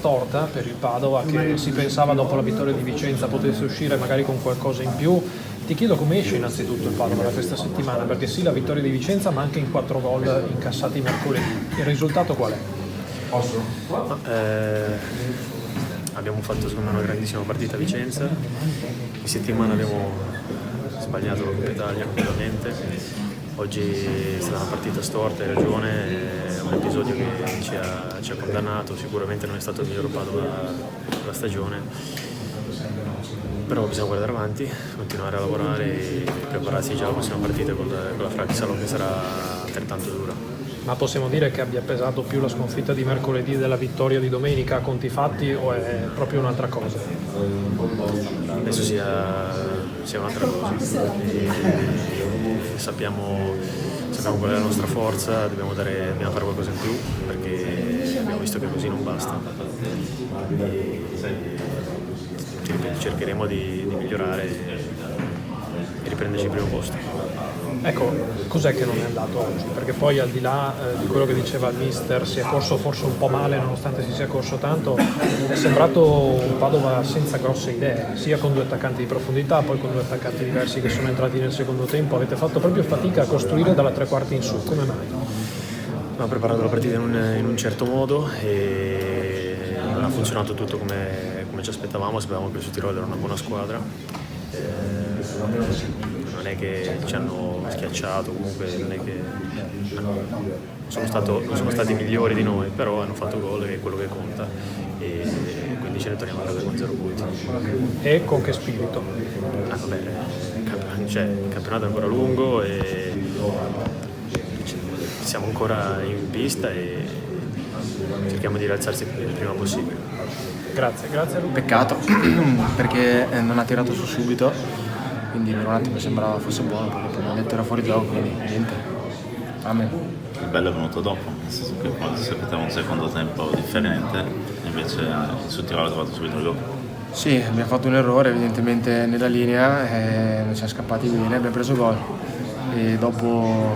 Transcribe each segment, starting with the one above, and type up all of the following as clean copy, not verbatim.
storta per il Padova, che si pensava dopo la vittoria di Vicenza potesse uscire magari con qualcosa in più. Ti chiedo come esce innanzitutto il Padova da questa settimana, perché sì, la vittoria di Vicenza, ma anche in 4 gol incassati mercoledì. Il risultato qual è? Abbiamo fatto secondo me una grandissima partita a Vicenza. In settimana abbiamo sbagliato la Coppa Italia completamente. Oggi è stata una partita storta, hai ragione, è un episodio che ci ha condannato, sicuramente non è stato il miglior Padova della stagione, però bisogna guardare avanti, continuare a lavorare e prepararsi già alla prossima partita con la Fraxalon, che sarà altrettanto dura. Ma possiamo dire che abbia pesato più la sconfitta di mercoledì della vittoria di domenica a conti fatti, o è proprio un'altra cosa? Penso sia un'altra cosa. Sappiamo qual è la nostra forza, dobbiamo fare qualcosa in più, perché abbiamo visto che così non basta. Ti ripeto, cercheremo di migliorare e riprenderci il primo posto. Ecco, cos'è che non è andato oggi? Perché poi, al di là di quello che diceva il mister, si è corso forse un po' male nonostante si sia corso tanto, è sembrato un Padova senza grosse idee, sia con 2 attaccanti di profondità, poi con 2 attaccanti diversi che sono entrati nel secondo tempo. Avete fatto proprio fatica a costruire dalla 3 quarti in su, come mai? Abbiamo preparato la partita in un certo modo e non ha funzionato tutto come ci aspettavamo. Sapevamo che il Südtirol era una buona squadra. Non è che ci hanno schiacciato, comunque non è che non sono stati migliori di noi, però hanno fatto gol, che è quello che conta, e quindi ce ne torniamo a casa con 0 punti. E con che spirito? Il campionato è ancora lungo e siamo ancora in pista e cerchiamo di rialzarsi il prima possibile. Grazie Luca. Peccato perché non ha tirato su subito, quindi per un attimo sembrava fosse buono, perché poi ha detto era fuori gioco, quindi niente. Amen. Il bello è venuto dopo, nel senso che quasi si aspettava un secondo tempo differente, invece il Südtirol ha trovato subito il gol. Sì, abbiamo fatto un errore evidentemente nella linea, non siamo scappati bene, abbiamo preso gol e dopo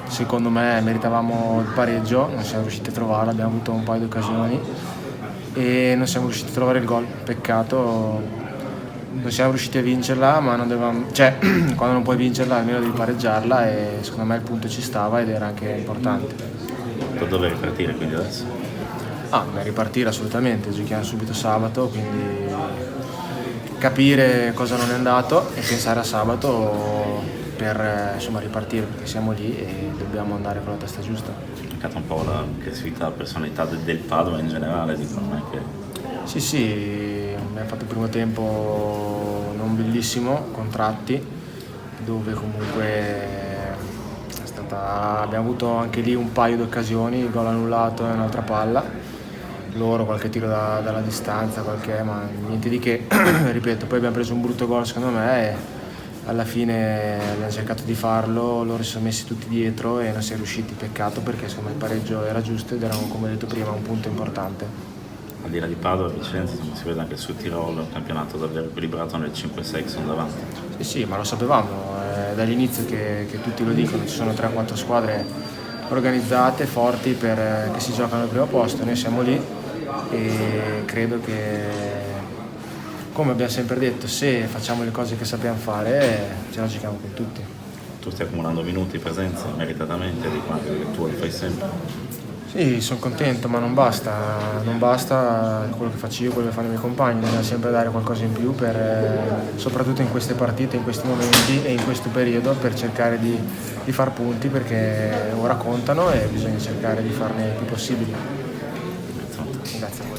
secondo me meritavamo il pareggio, non siamo riusciti a trovarlo, abbiamo avuto un paio di occasioni e non siamo riusciti a trovare il gol. Peccato, non siamo riusciti a vincerla, ma non dovevamo, quando non puoi vincerla almeno devi pareggiarla, e secondo me il punto ci stava ed era anche importante. Da dove ripartire quindi adesso? Ripartire assolutamente, giochiamo subito sabato, quindi capire cosa non è andato e pensare a sabato per ripartire, perché siamo lì e dobbiamo andare con la testa giusta. È mancata un po' la creatività, la personalità del Padova in generale, non è che... Sì, abbiamo fatto il primo tempo non bellissimo, con tratti, dove comunque abbiamo avuto anche lì un paio di occasioni, il gol annullato e un'altra palla, loro qualche tiro dalla distanza, ma niente di che. Ripeto, poi abbiamo preso un brutto gol secondo me e alla fine abbiamo cercato di farlo, loro si sono messi tutti dietro e non si è riusciti. Peccato, perché secondo me il pareggio era giusto ed era, come ho detto prima, un punto importante. Al di là di Padova e Vicenza, si vede anche sul Tirolo, un campionato davvero equilibrato nel 5-6 che sono davanti. Sì, ma lo sapevamo dall'inizio che tutti lo dicono, ci sono 3-4 squadre organizzate, forti, che si giocano al primo posto. Noi siamo lì e credo che, come abbiamo sempre detto, se facciamo le cose che sappiamo fare ce la giochiamo con tutti. Tu stai accumulando minuti, presenze, meritatamente, di quanto tu lo fai sempre. Sì, sono contento, ma non basta quello che faccio io, quello che fanno i miei compagni, bisogna sempre dare qualcosa in più, soprattutto in queste partite, in questi momenti e in questo periodo, per cercare di far punti, perché ora contano e bisogna cercare di farne il più possibile. Grazie a voi.